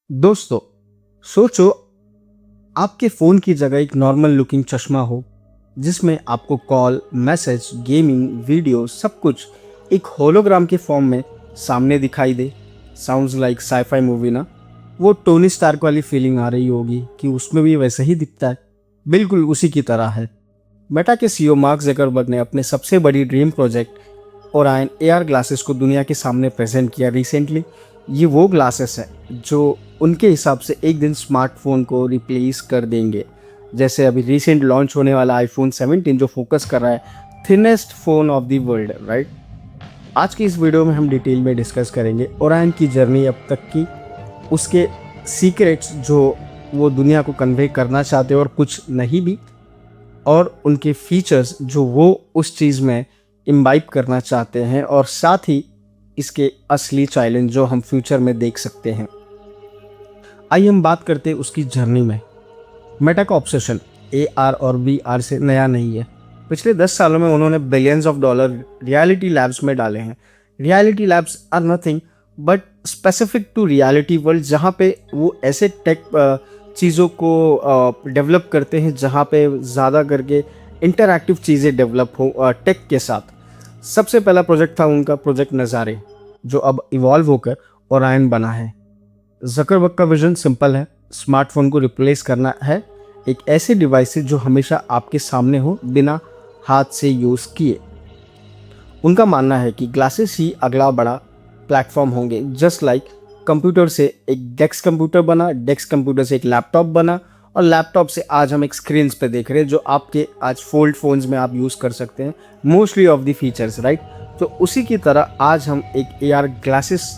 दोस्तों, सोचो आपके फ़ोन की जगह एक नॉर्मल लुकिंग चश्मा हो जिसमें आपको कॉल, मैसेज, गेमिंग, वीडियो सब कुछ एक होलोग्राम के फॉर्म में सामने दिखाई दे। साउंड्स लाइक साई-फाई मूवी ना? वो टोनी स्टार्क वाली फीलिंग आ रही होगी कि उसमें भी वैसे ही दिखता है। बिल्कुल उसी की तरह है। मेटा के सीईओ मार्क ज़करबर्ग ने अपने सबसे बड़ी dream project Orion AR glasses को दुनिया के सामने प्रेजेंट किया रिसेंटली। ये वो ग्लासेस है जो उनके हिसाब से एक दिन स्मार्टफोन को रिप्लेस कर देंगे। जैसे अभी रिसेंट लॉन्च होने वाला आईफोन 17 जो फोकस कर रहा है thinnest phone off the world, right? आज की इस वीडियो में हम डिटेल में डिस्कस करेंगे ओरायन की जर्नी अब तक की, उसके सीक्रेट्स जो वो दुनिया को कन्वे करना चाहते हैं और कुछ नहीं भी, और उनके फीचर्स जो वो उस चीज़ में इम्बाइब करना चाहते हैं, और साथ ही इसके असली चैलेंज जो हम फ्यूचर में देख सकते हैं। आइए हम बात करते हैं उसकी जर्नी में। मेटा का ऑब्सेशन AR और VR से नया नहीं है। पिछले 10 सालों में उन्होंने billions of dollar reality labs में डाले हैं। Reality labs are nothing but specific to reality world, जहाँ पे वो ऐसे टेक चीज़ों को डेवलप करते हैं जहाँ पे ज़्यादा करके इंटरैक्टिव चीज़ें डेवलप हो टेक के साथ। सबसे पहला प्रोजेक्ट था उनका प्रोजेक्ट नज़ारे, जो अब इवॉल्व होकर ओरायन बना है। ज़करबर्ग का विजन सिंपल है, स्मार्टफोन को रिप्लेस करना है एक ऐसे डिवाइस से जो हमेशा आपके सामने हो बिना हाथ से यूज़ किए। उनका मानना है कि ग्लासेस ही अगला बड़ा प्लेटफॉर्म होंगे। जस्ट लाइक कंप्यूटर से एक डेस्क कंप्यूटर बना, डेस्क कंप्यूटर से एक लैपटॉप बना, और लैपटॉप से आज हम एक स्क्रीन पे देख रहे हैं जो आपके आज फोल्ड फोन्स में आप यूज़ कर सकते हैं mostly of the features, right? तो उसी की तरह आज हम एक AR ग्लासेस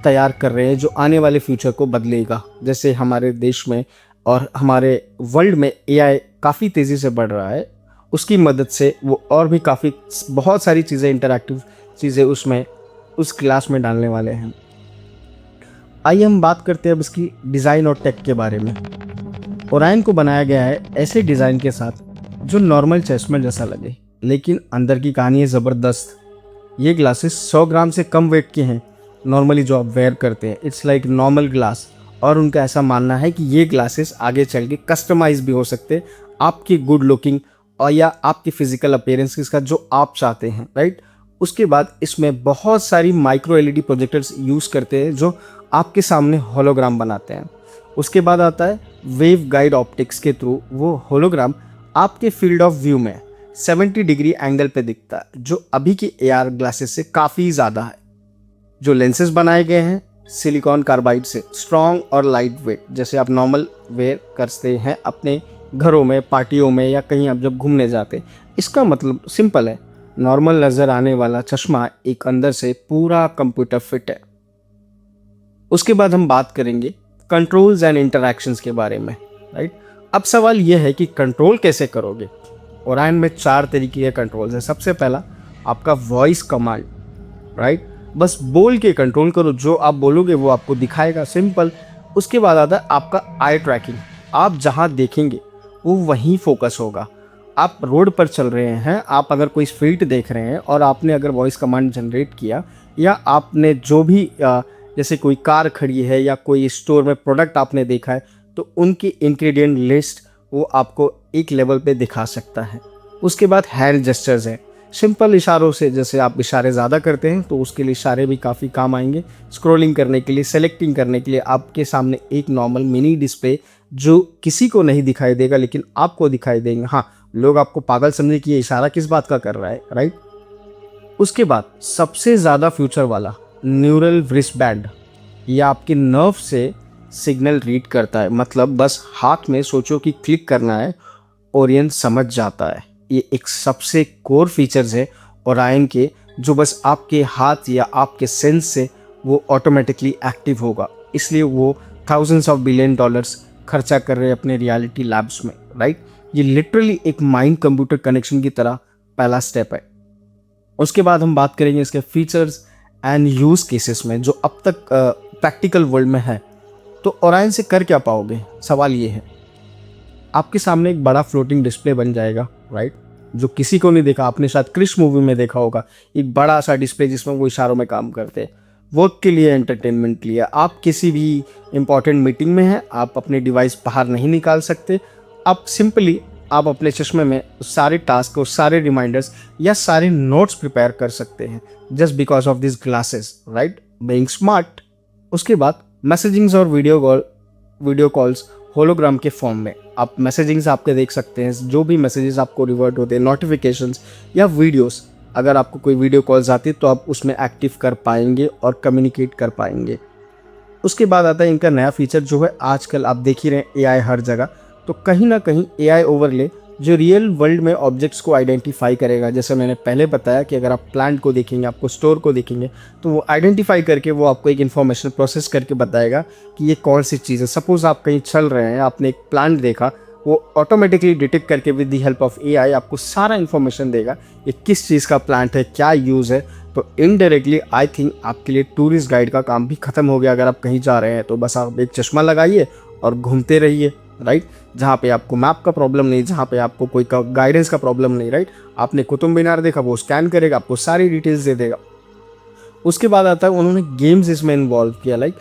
तैयार कर रहे हैं जो आने वाले फ्यूचर को बदलेगा। जैसे हमारे देश में और हमारे वर्ल्ड में AI काफ़ी तेज़ी से बढ़ रहा है, उसकी मदद से वो और भी काफ़ी बहुत सारी चीज़ें, इंटरैक्टिव चीज़ें उसमें उस क्लास में डालने वाले हैं। आइए हम बात करते हैं अब इसकी डिज़ाइन और टेक के बारे में। ओरायन को बनाया गया है ऐसे डिज़ाइन के साथ जो नॉर्मल चश्मे जैसा लगे, लेकिन अंदर की कहानी है ज़बरदस्त। ये ग्लासेस 100 ग्राम से कम वेट के हैं नॉर्मली जो आप वेयर करते हैं। इट्स लाइक नॉर्मल ग्लास, और उनका ऐसा मानना है कि ये ग्लासेस आगे चल के कस्टमाइज भी हो सकते हैं आपकी गुड लुकिंग और या आपकी फिजिकल अपीयरेंस के साथ जो आप चाहते हैं, राइट? उसके बाद इसमें बहुत सारी माइक्रो LED प्रोजेक्टर्स यूज़ करते हैं जो आपके सामने होलोग्राम बनाते हैं। उसके बाद आता है वेव गाइड ऑप्टिक्स के थ्रू वो होलोग्राम आपके फील्ड ऑफ व्यू में 70 डिग्री एंगल पे दिखता है, जो अभी की AR ग्लासेस से काफ़ी ज़्यादा है। जो लेंसेज बनाए गए हैं सिलिकॉन कार्बाइड से, स्ट्रॉन्ग और लाइट वेट, जैसे आप नॉर्मल वेयर करते हैं अपने घरों में, पार्टियों में, या कहीं आप जब घूमने जाते हैं। इसका मतलब सिंपल है, नॉर्मल नज़र आने वाला चश्मा एक अंदर से पूरा कंप्यूटर फिट है। उसके बाद हम बात करेंगे कंट्रोल्स एंड इंटरैक्शंस के बारे में, राइट? अब सवाल यह है कि कंट्रोल कैसे करोगे। ओरायन में 4 तरीके के कंट्रोल्स हैं। सबसे पहला आपका वॉइस कमांड, राइट? बस बोल के कंट्रोल करो, जो आप बोलोगे वो आपको दिखाएगा, सिंपल। उसके बाद आता है आपका आई ट्रैकिंग, आप जहाँ देखेंगे वो वहीं फोकस होगा। आप रोड पर चल रहे हैं, आप अगर कोई स्ट्रीट देख रहे हैं और आपने अगर वॉइस कमांड जनरेट किया, या आपने जो भी जैसे कोई कार खड़ी है या कोई स्टोर में प्रोडक्ट आपने देखा है, तो उनकी इंग्रेडिएंट लिस्ट वो आपको एक लेवल पे दिखा सकता है। उसके बाद हैंड जेस्चर्स हैं, सिंपल इशारों से, जैसे आप इशारे ज़्यादा करते हैं तो उसके लिए इशारे भी काफ़ी काम आएंगे। स्क्रॉलिंग करने के लिए, सेलेक्टिंग करने के लिए आपके सामने एक नॉर्मल मिनी डिस्प्ले जो किसी को नहीं दिखाई देगा लेकिन आपको दिखाई देंगे। हाँ, लोग आपको पागल समझे कि ये इशारा किस बात का कर रहा है, राइट? उसके बाद सबसे ज़्यादा फ्यूचर वाला न्यूरल रिस्टबैंड, ये आपके नर्व से सिग्नल रीड करता है। मतलब बस हाथ में सोचो कि क्लिक करना है, ओरियन समझ जाता है। ये एक सबसे कोर फीचर्स है ओरायन के, जो बस आपके हाथ या आपके सेंस से वो ऑटोमेटिकली एक्टिव होगा। इसलिए वो थाउजेंड्स ऑफ बिलियन डॉलर्स खर्चा कर रहे हैं अपने रियलिटी लैब्स में, राइट? ये लिटरली एक माइंड कंप्यूटर कनेक्शन की तरह पहला स्टेप है। उसके बाद हम बात करेंगे इसके फीचर्स एंड यूज़ केसेस में जो अब तक प्रैक्टिकल वर्ल्ड में है। तो ओरायन से कर क्या पाओगे, सवाल ये है। आपके सामने एक बड़ा फ्लोटिंग डिस्प्ले बन जाएगा, राइट? जो किसी को नहीं देखा, आपने शायद क्रिश मूवी में देखा होगा, एक बड़ा सा डिस्प्ले जिसमें वो इशारों में काम करते हैं। वर्क के लिए, एंटरटेनमेंट के लिए। आप किसी भी इंपॉर्टेंट मीटिंग में हैं, आप अपने डिवाइस बाहर नहीं निकाल सकते, आप सिंपली आप अपने चश्मे में सारे टास्क और सारे रिमाइंडर्स या सारे नोट्स प्रिपेयर कर सकते हैं just because of this glasses, right, being smart. उसके बाद मैसेजिंग्स और वीडियो कॉल्स होलोग्राम के फॉर्म में आप मैसेजिंग्स आपके देख सकते हैं, जो भी मैसेजेस आपको रिवर्ट होते हैं, नोटिफिकेशंस या वीडियोस, अगर आपको कोई वीडियो कॉल्स आती है तो आप उसमें एक्टिव कर पाएंगे और कम्युनिकेट कर पाएंगे। उसके बाद आता है इनका नया फीचर जो है, आजकल आप देख ही रहे हैं एआई हर जगह, तो कहीं ना कहीं एआई ओवरले जो रियल वर्ल्ड में ऑब्जेक्ट्स को आइडेंटिफाई करेगा। जैसे मैंने पहले बताया कि अगर आप प्लांट को देखेंगे, आपको स्टोर को देखेंगे, तो वो आइडेंटिफाई करके वो आपको एक इन्फॉर्मेशन प्रोसेस करके बताएगा कि ये कौन सी चीज़ है। सपोज़ आप कहीं चल रहे हैं, आपने एक प्लांट देखा, वो ऑटोमेटिकली डिटेक्ट करके with the help of AI आपको सारा इन्फॉर्मेशन देगा ये किस चीज़ का प्लांट है, क्या यूज़ है। तो इनडायरेक्टली आई थिंक आपके लिए टूरिस्ट गाइड का काम भी ख़त्म हो गया। अगर आप कहीं जा रहे हैं तो बस आप एक चश्मा लगाइए और घूमते रहिए, राइट, जहाँ पे आपको मैप का प्रॉब्लम नहीं, जहाँ पे आपको कोई गाइडेंस का प्रॉब्लम नहीं, राइट। आपने कुतुब मीनार देखा, वो स्कैन करेगा, आपको सारी डिटेल्स दे देगा। उसके बाद आता है उन्होंने गेम्स इसमें इन्वॉल्व किया, लाइक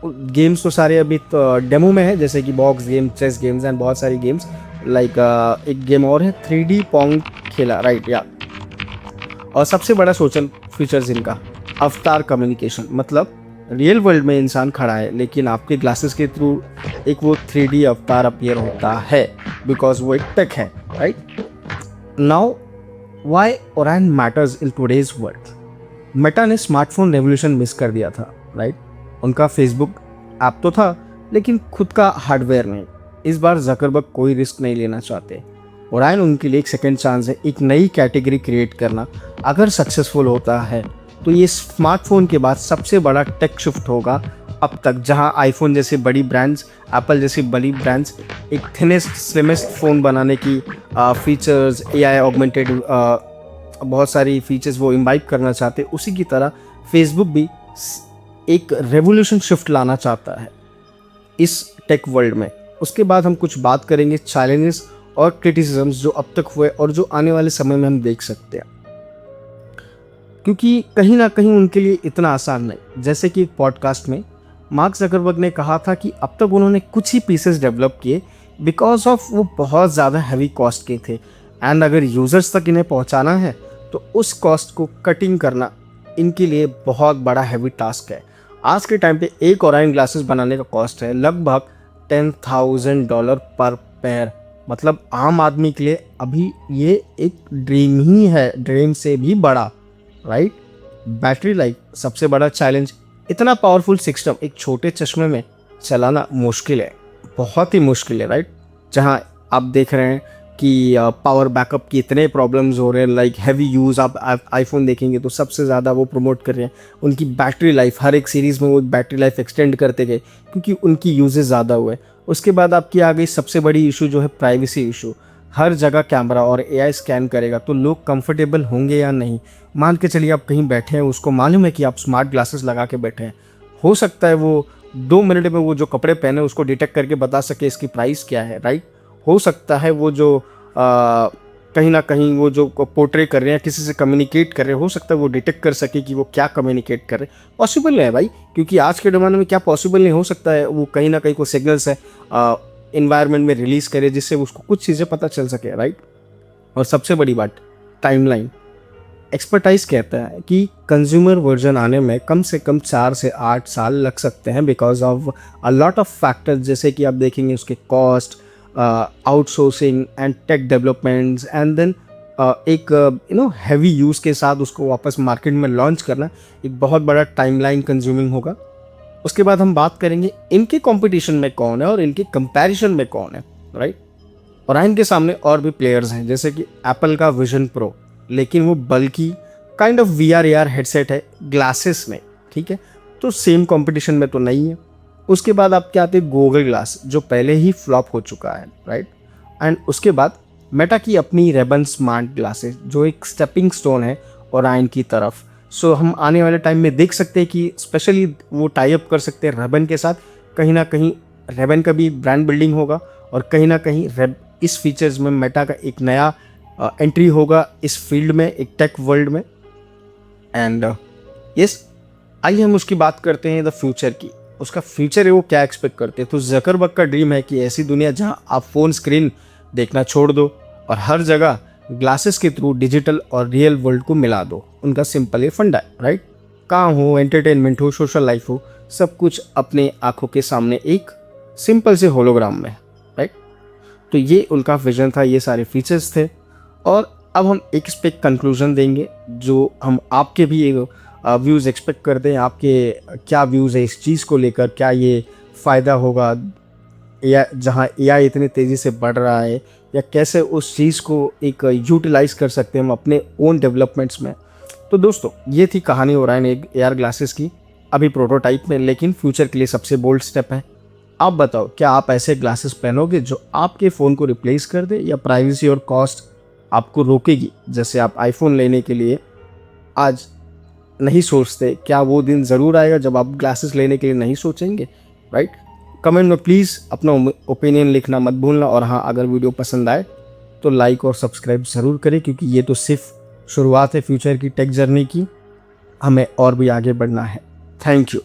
गेम्स तो सारे अभी तो डेमो में है, जैसे कि box game, chess games and बहुत सारी गेम्स, लाइक एक गेम और है 3D पोंग खेला, राइट, या। और सबसे बड़ा सोशल फीचर्स इनका अवतार कम्युनिकेशन, मतलब रियल वर्ल्ड में इंसान खड़ा है लेकिन आपके ग्लासेस के थ्रू एक वो 3D अवतार अपीयर होता है, बिकॉज वो एक टेक है, right. Now why Orion matters in today's world. Meta ने स्मार्टफोन रेवोल्यूशन मिस कर दिया था, राइट। उनका फेसबुक ऐप तो था लेकिन खुद का हार्डवेयर नहीं। इस बार जकरबर्ग कोई रिस्क नहीं लेना चाहते। ओरायन उनके लिए एक सेकेंड चांस है, एक नई कैटेगरी क्रिएट करना। अगर सक्सेसफुल होता है तो ये स्मार्टफोन के बाद सबसे बड़ा टेक शिफ्ट होगा अब तक, जहां आईफोन जैसे बड़ी ब्रांड्स, एप्पल जैसी बड़ी ब्रांड्स एक थिनेस्ट स्लिमेस्ट फ़ोन बनाने की फीचर्स, एआई ऑगमेंटेड बहुत सारी फीचर्स वो इम्बाइब करना चाहते। उसी की तरह फेसबुक भी एक रेवोल्यूशन शिफ्ट लाना चाहता है इस टेक वर्ल्ड में। उसके बाद हम कुछ बात करेंगे चैलेंजेस और क्रिटिसिज्म्स जो अब तक हुए और जो आने वाले समय में हम देख सकते हैं, क्योंकि कहीं ना कहीं उनके लिए इतना आसान नहीं। जैसे कि एक पॉडकास्ट में मार्क जकरबर्ग ने कहा था कि अब तक उन्होंने कुछ ही पीसेस डेवलप किए बिकॉज ऑफ वो बहुत ज़्यादा हैवी कॉस्ट के थे, एंड अगर यूज़र्स तक इन्हें पहुंचाना है तो उस कॉस्ट को कटिंग करना इनके लिए बहुत बड़ा हैवी टास्क है। आज के टाइम पे एक ओरायन ग्लासेस बनाने का कॉस्ट है लगभग $10,000 पर पेयर, मतलब आम आदमी के लिए अभी ये एक ड्रीम ही है, ड्रीम से भी बड़ा, राइट। बैटरी लाइफ सबसे बड़ा चैलेंज। इतना पावरफुल सिस्टम एक छोटे चश्मे में चलाना मुश्किल है, बहुत ही मुश्किल है, राइट। जहां आप देख रहे हैं कि पावर बैकअप की इतने प्रॉब्लम्स हो रहे हैं, लाइक हैवी यूज़। आप आईफोन देखेंगे तो सबसे ज़्यादा वो प्रमोट कर रहे हैं उनकी बैटरी लाइफ। हर एक सीरीज़ में वो बैटरी लाइफ एक्सटेंड करते गए क्योंकि उनकी यूजेस ज़्यादा हुए। उसके बाद आपकी आ गई सबसे बड़ी इशू जो है प्राइवेसी इशू। हर जगह कैमरा और एआई स्कैन करेगा तो लोग कंफर्टेबल होंगे या नहीं। मान के चलिए आप कहीं बैठे हैं, उसको मालूम है कि आप स्मार्ट ग्लासेस लगा के बैठे हैं, हो सकता है वो 2 मिनट में वो जो कपड़े पहने उसको डिटेक्ट करके बता सके इसकी प्राइस क्या है, राइट। हो सकता है वो जो कहीं ना कहीं वो जो पोर्ट्रे कर रहे हैं, किसी से कम्युनिकेट कर रहे हैं, हो सकता है वो डिटेक्ट कर सके कि वो क्या कम्युनिकेट कर रहे हैं। पॉसिबल है भाई, क्योंकि आज के ज़माने में क्या पॉसिबल नहीं हो सकता है, वो कहीं ना कहीं को सिग्नल्स है इन्वायरमेंट में रिलीज़ करे जिससे उसको कुछ चीज़ें पता चल सके, राइट। और सबसे बड़ी बात टाइमलाइन। एक्सपर्टाइज कहता है कि कंज्यूमर वर्जन आने में कम से कम 4 से 8 साल लग सकते हैं because of a lot of factors, जैसे कि आप देखेंगे उसके cost, outsourcing and tech developments, and then एक हैवी यूज़ के साथ उसको वापस मार्केट में लॉन्च करना एक बहुत बड़ा टाइमलाइन कंज्यूमिंग होगा। उसके बाद हम बात करेंगे इनके कंपटीशन में कौन है और इनके कंपैरिजन में कौन है, राइट। और इनके सामने और भी प्लेयर्स हैं जैसे कि एप्पल का विजन प्रो, लेकिन वो बल्कि काइंड ऑफ VR हेडसेट है ग्लासेस में, ठीक है, तो सेम कंपटीशन में तो नहीं है। उसके बाद आपके आते हैं गूगल ग्लास जो पहले ही फ्लॉप हो चुका है, राइट। एंड उसके बाद मेटा की अपनी रेबन स्मार्ट ग्लासेस जो एक स्टेपिंग स्टोन है ओरायन की तरफ। सो हम आने वाले टाइम में देख सकते हैं कि स्पेशली वो टाई अप कर सकते हैं रेबन के साथ। कहीं ना कहीं रेबन का भी ब्रांड बिल्डिंग होगा और कहीं ना कहीं इस फीचर्स में मेटा का एक नया एंट्री होगा इस फील्ड में, एक टेक वर्ल्ड में। एंड यस, आइए हम उसकी बात करते हैं द फ्यूचर की। उसका फ्यूचर है वो क्या एक्सपेक्ट करते हैं। तो जकरबर्ग का ड्रीम है कि ऐसी दुनिया जहां आप फ़ोन स्क्रीन देखना छोड़ दो और हर जगह ग्लासेस के थ्रू डिजिटल और रियल वर्ल्ड को मिला दो। उनका सिंपल ये फंडा है, राइट। काम हो, एंटरटेनमेंट हो, सोशल लाइफ हो, सब कुछ अपने आंखों के सामने एक सिंपल से होलोग्राम में, राइट। तो ये उनका विजन था, ये सारे फीचर्स थे। और अब हम एक इस पे कंक्लूजन देंगे जो हम आपके भी व्यूज़ एक्सपेक्ट करते हैं। आपके क्या व्यूज़ है इस चीज़ को लेकर, क्या ये फ़ायदा होगा या जहाँ एआई इतनी तेज़ी से बढ़ रहा है, या कैसे उस चीज़ को एक यूटिलाइज़ कर सकते हैं हम अपने ओन डेवलपमेंट्स में। तो दोस्तों ये थी कहानी ओरायन एआर ग्लासेस की, अभी प्रोटोटाइप में, लेकिन फ्यूचर के लिए सबसे बोल्ड स्टेप है। आप बताओ, क्या आप ऐसे ग्लासेस पहनोगे जो आपके फ़ोन को रिप्लेस कर दे, या प्राइवेसी और कॉस्ट आपको रोकेगी? जैसे आप आईफोन लेने के लिए आज नहीं सोचते, क्या वो दिन ज़रूर आएगा जब आप ग्लासेस लेने के लिए नहीं सोचेंगे, राइट। कमेंट में प्लीज़ अपना ओपिनियन लिखना मत भूलना। और हाँ, अगर वीडियो पसंद आए तो लाइक और सब्सक्राइब ज़रूर करें, क्योंकि ये तो सिर्फ शुरुआत है फ्यूचर की टेक जर्नी की। हमें और भी आगे बढ़ना है। Thank you.